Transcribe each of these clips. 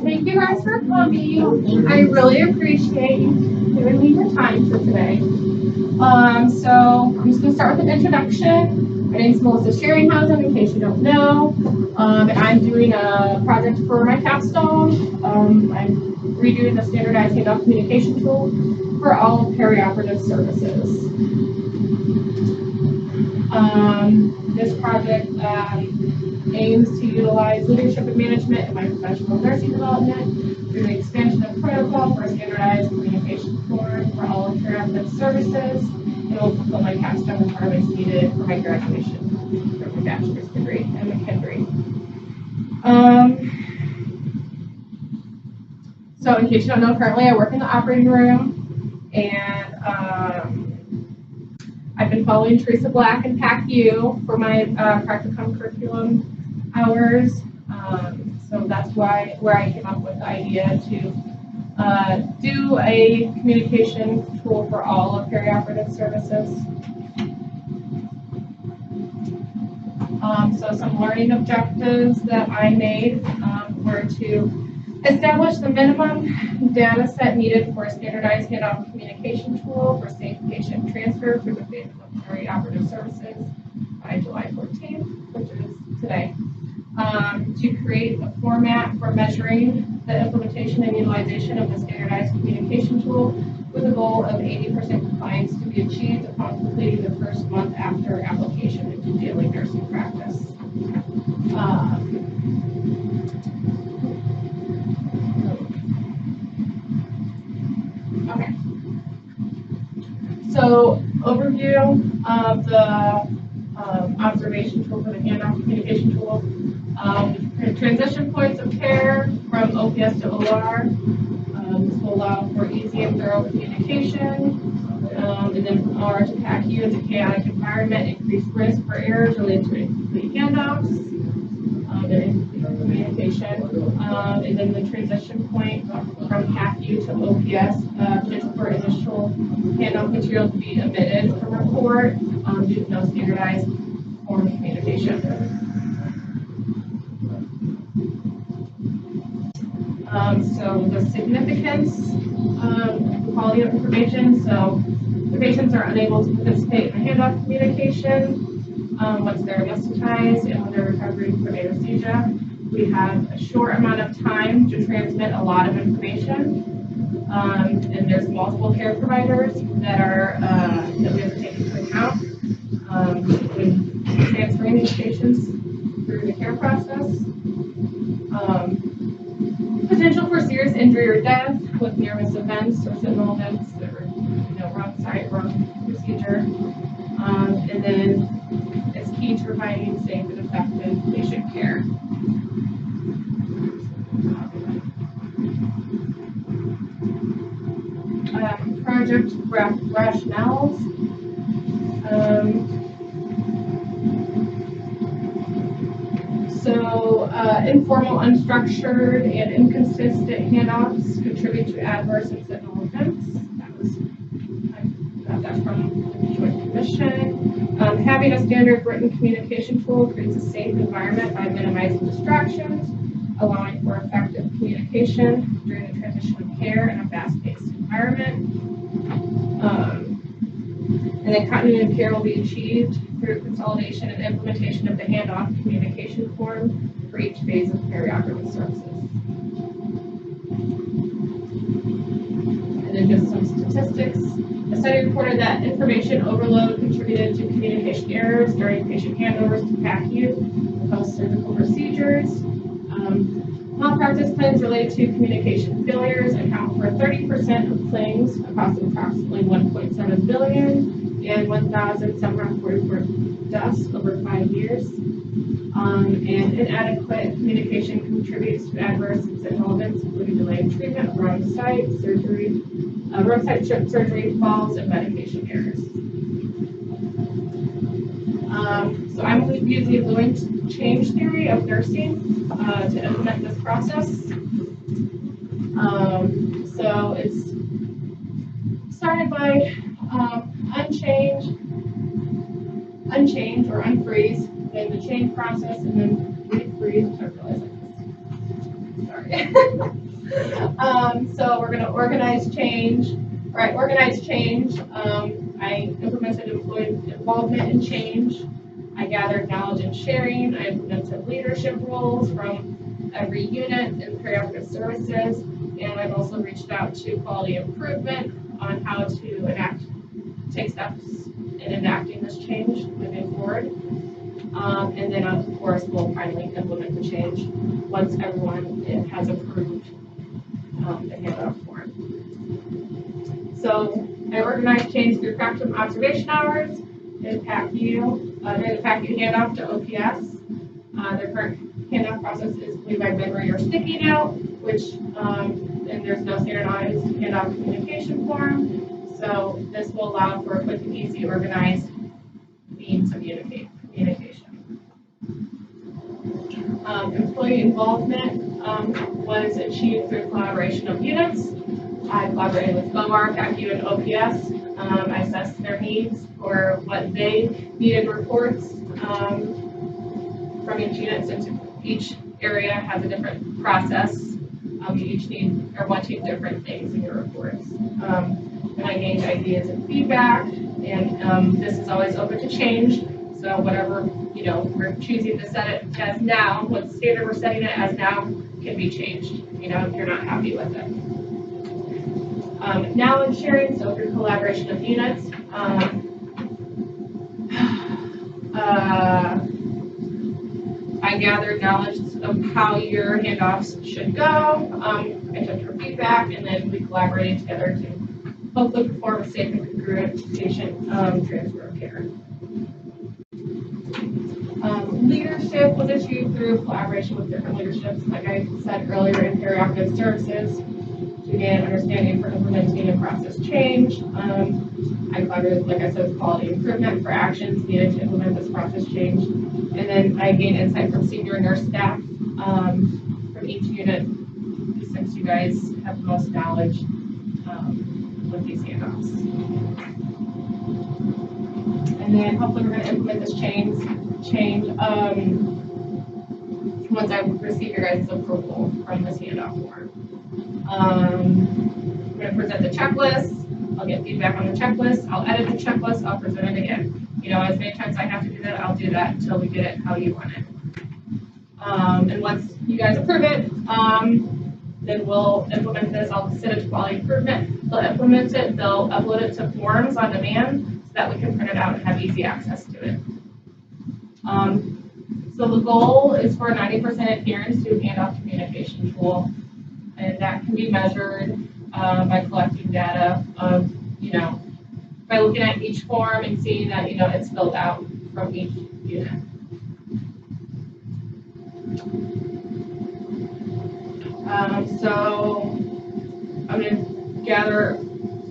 Thank you guys for coming. I really appreciate you giving me your time for today. So I'm just gonna start with an introduction. My name is Melissa Sherringhausen, in case you don't know. And I'm doing a project for my capstone. I'm redoing the standardized handoff communication tool for all perioperative services. This project aims to utilize leadership and management in my professional nursing development through the expansion of protocol for standardized communication for all perioperative services, and will fulfill my capstone requirements needed for my graduation from my bachelor's degree and McKendree. So in case you don't know, currently I work in the operating room, and I've been following Teresa Black and PACU for my practicum curriculum hours. So that's where I came up with the idea to do a communication tool for all of perioperative services. So some learning objectives that I made were to establish the minimum data set needed for a standardized handoff communication tool for safe patient transfer through the phase of perioperative services by July 14th, which is today. To create a format for measuring the implementation and utilization of the standardized communication tool with a goal of 80% compliance to be achieved upon completing the first month after application into daily nursing practice. Okay. So overview of the observation tool for the handoff communication tool. Transition points of care from OPS to OR. This will allow for easy and thorough communication. And then from OR to PACU, it's a chaotic environment, increased risk for errors related to incomplete handoffs and incomplete communication. And then the transition point from PACU to OPS is for initial handoff material to be omitted from report due to no standardized form of communication. So the significance of the quality of information. So the patients are unable to participate in the handoff communication once they're anesthetized and when they're recovering from anesthesia. We have a short amount of time to transmit a lot of information. And there's multiple care providers that we have to take into account when transferring these patients through the care process. Potential for serious injury or death with near-miss events or sentinel events or wrong site, wrong procedure. And then it's key to providing safe and effective patient care. Project rationales. So informal, unstructured, and inconsistent handoffs contribute to adverse and sentinel events. I got that from the Joint Commission. Having a standard written communication tool creates a safe environment by minimizing distractions, allowing for effective communication during the transition of care in a fast-paced environment. And then continuity of care will be achieved through consolidation and implementation of the handoff communication form for each phase of perioperative services. And then just some statistics. The study reported that information overload contributed to communication errors during patient handovers to PACU, post-surgical procedures. Malpractice claims related to communication failures account for 30% of claims across approximately 1.7 billion and 1,744 deaths over 5 years. And inadequate communication contributes to adverse and sentinel events, including delayed treatment, wrong site surgery, surgery, falls, and medication errors. So I'm going to use the Fluent change theory of nursing to implement this process. So it's started by unchange or unfreeze, then the change process, and then refreeze, which I realize organized change. All right, organized change. I implemented employee involvement and change. I gathered knowledge and sharing. I implemented leadership roles from every unit in perioperative services, and I've also reached out to quality improvement on how to take steps in enacting this change moving forward. And then, of course, we'll finally implement the change once everyone has approved the handoff form. So I organized change through practice observation hours. They pack you handoff to OPS. The current handoff process is completed by memory or sticky note, which and there's no standardized handoff communication form. So this will allow for a quick and easy, organized means of communication. Employee involvement was achieved through collaboration of units. I collaborated with OR, PACU, and OPS. I assessed their needs for what they needed reports from each unit, since each area has a different process. You each need or wanting different things in your reports. And I gained ideas and feedback, and this is always open to change. So whatever we're choosing to set it as now, what standard we're setting it as now can be changed. If you're not happy with it. Knowledge sharing, so through collaboration of units. I gathered knowledge of how your handoffs should go. I took her feedback, and then we collaborated together to hopefully perform a safe and congruent patient transfer of care. Leadership was achieved through collaboration with different leaderships, like I said earlier, in perioperative services, to gain understanding for implementing and process change. I collaborated, like I said, with quality improvement for actions needed to implement this process change. And then I gained insight from senior nurse staff from each unit, since you guys have the most knowledge with these handoffs. And then hopefully we're going to implement this change once I receive your guys' approval from this handoff form. I'm going to present the checklist. I'll get feedback on the checklist. I'll edit the checklist. I'll present it again. As many times I have to do that, I'll do that until we get it how you want it. And once you guys approve it, then we'll implement this. I'll send it to quality improvement. They'll implement it. They'll upload it to forms on demand so that we can print it out and have easy access to it. So the goal is for 90% adherence to a handoff communication tool, and that can be measured by collecting data of, by looking at each form and seeing that, it's filled out from each unit. So I'm going to gather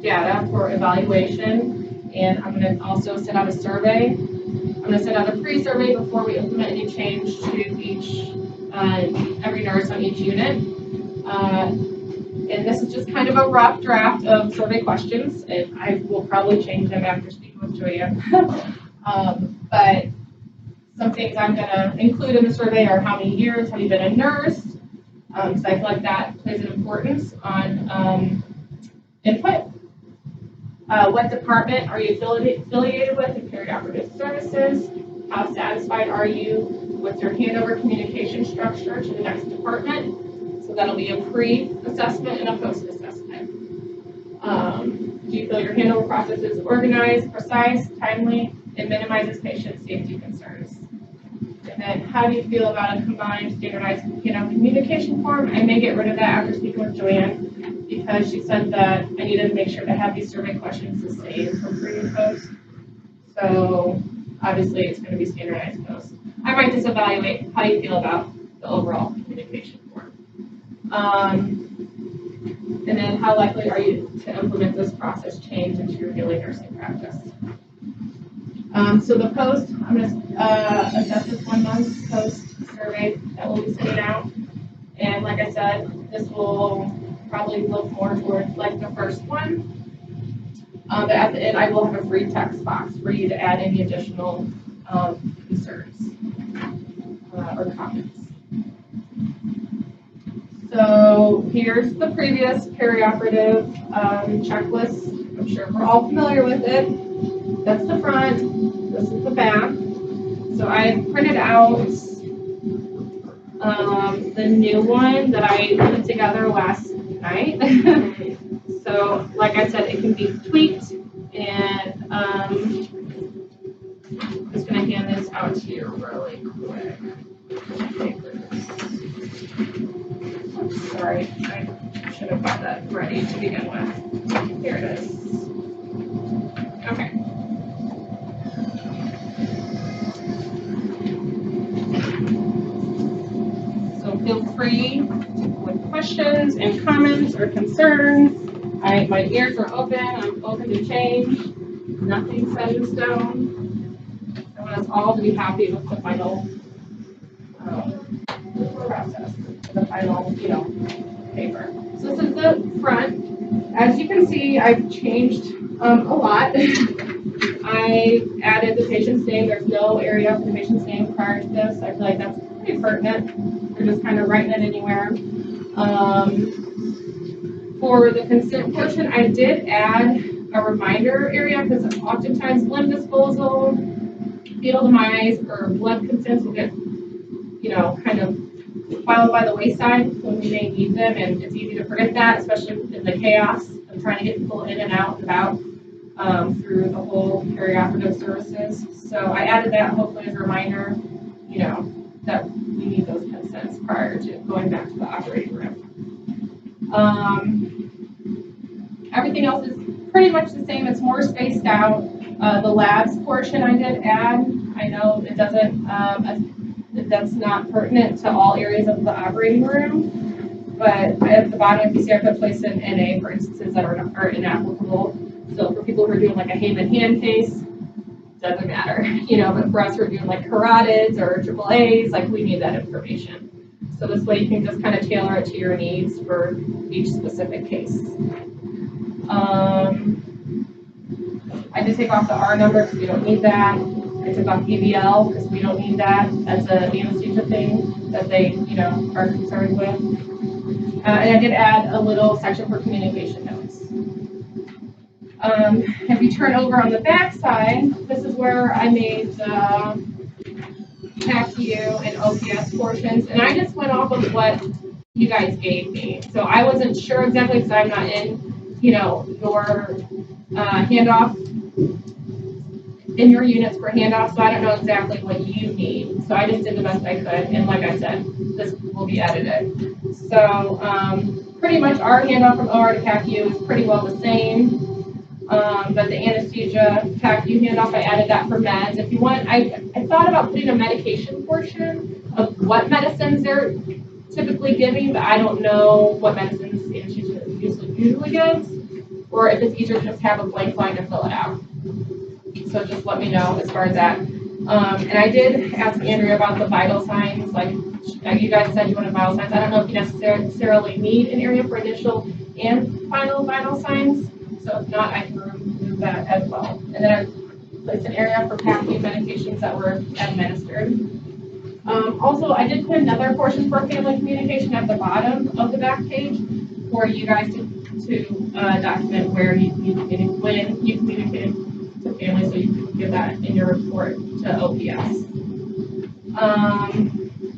data for evaluation, and I'm going to also send out a survey. I'm going to send out a pre-survey before we implement any change to each every nurse on each unit. And this is just kind of a rough draft of survey questions, and I will probably change them after speaking with Joya. But some things I'm going to include in the survey are how many years have you been a nurse, because I feel like that plays an importance on input. What department are you affiliated with in perioperative services? How satisfied are you with your handover communication structure to the next department? So that'll be a pre-assessment and a post-assessment. Do you feel your handover process is organized, precise, timely, and minimizes patient safety concerns? And then how do you feel about a combined standardized communication form? I may get rid of that after speaking with Joanne, because she said that I needed to make sure to have these survey questions the same for pre and post. So obviously it's going to be standardized post. I might just evaluate how you feel about the overall communication form. And then how likely are you to implement this process change into your daily nursing practice? So the post, I'm going to assess this 1 month post survey that will be sent out. And like I said, this will probably look more towards like the first one. But at the end, I will have a free text box for you to add any additional concerns or comments. So here's the previous perioperative checklist. I'm sure we're all familiar with it. That's the front, this is the back. So I printed out the new one that I put together last night. So like I said, it can be tweaked, and I'm just going to hand this out to you really quick. Sorry, I should have got that ready to begin with. Here it is. Okay. So feel free with questions and comments or concerns. My ears are open. I'm open to change. Nothing set in stone. I want us all to be happy with the final process, the final, paper. So this is the front. As you can see, I've changed a lot. I added the patient's name. There's no area for the patient's name prior to this. I feel like that's pretty pertinent. We're just kind of writing it anywhere. For the consent portion, I did add a reminder area because oftentimes limb disposal, fetal demise, or blood consents will get, kind of filed by the wayside when we may need them, and it's easy to forget that, especially in the chaos of trying to get people in and out and about through the whole perioperative services. So I added that hopefully as a reminder, that we need those consents prior to going back to the operating room. Everything else is pretty much the same. It's more spaced out. The labs portion I did add. I know it doesn't, that's not pertinent to all areas of the operating room, but at the bottom, if you see, I put place in NA for instances that are inapplicable. So for people who are doing like a Heyman hand case, doesn't matter, but for us who are doing like carotids or AAAs, like we need that information. So this way you can just kind of tailor it to your needs for each specific case. I did take off the R number because we don't need that. I took off EBL because we don't need that. That's an anesthesia thing that they, are concerned with. And I did add a little section for communication notes. If you turn over on the back side, this is where I made the PACU and OPS portions. And I just went off of what you guys gave me. So I wasn't sure exactly because I'm not in, your handoff, in your units for handoff, so I don't know exactly what you need. So I just did the best I could, and like I said, this will be edited. So pretty much our handoff from OR to PACU is pretty well the same, but the anesthesia PACU handoff, I added that for meds. If you want, I thought about putting a medication portion of what medicines they're typically giving, but I don't know what medicines anesthesia usually gives, or if it's easier to just have a blank line to fill it out. So just let me know as far as that. And I did ask Andrea about the vital signs. Like you guys said you wanted vital signs. I don't know if you necessarily need an area for initial and final vital signs. So if not, I can remove that as well. And then I placed an area for PACU medications that were administered. Also, I did put another portion for family communication at the bottom of the back page for you guys to document where you communicated, when you communicated to family, so you can give that in your report to OPS.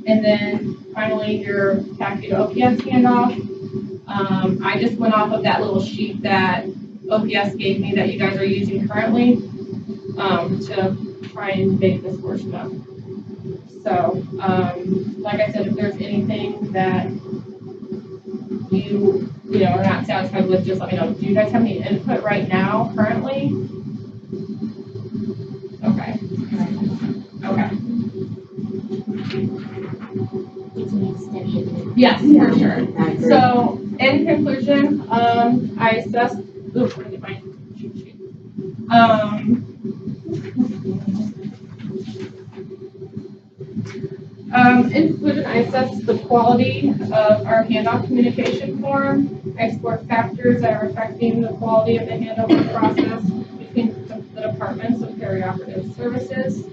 And then finally, your PACU to OPS handoff. I just went off of that little sheet that OPS gave me that you guys are using currently to try and make this portion up. So, like I said, if there's anything that you are not satisfied with, just let me know. Do you guys have any input right now, currently? Okay. Okay. Yes, for sure. So, in conclusion, I assessed. Ooh, let me get my cheat sheet. In conclusion, I assessed the quality of our handoff communication form. I explored factors that are affecting the quality of the handover process between the departments of perioperative services.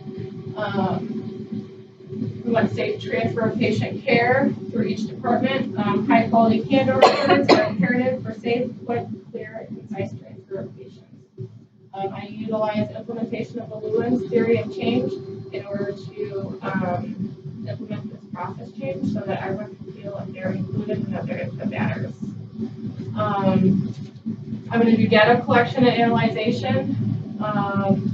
We want safe transfer of patient care through each department. High quality candor records are imperative for safe, quick, clear, and concise transfer of patients. I utilize implementation of the Lewin's theory of change in order to implement this process change so that everyone can feel like they're included and that their input matters. I'm going to do data collection and analyzation,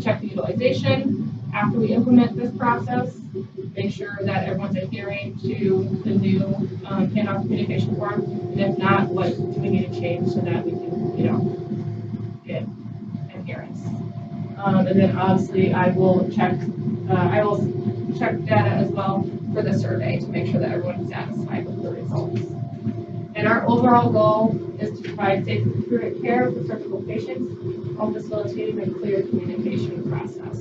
check the utilization after we implement this process, make sure that everyone's adhering to the new handoff communication form, and if not, what do we need to change so that we can, get adherence. And then obviously I will check data as well for the survey to make sure that everyone's satisfied with the results. And our overall goal is to provide safe and prudent care for surgical patients while facilitating a clear communication process.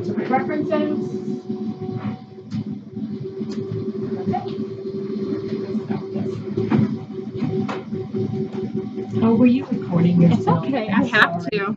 To my references. Oh, were you recording yourself? It's okay, I have to.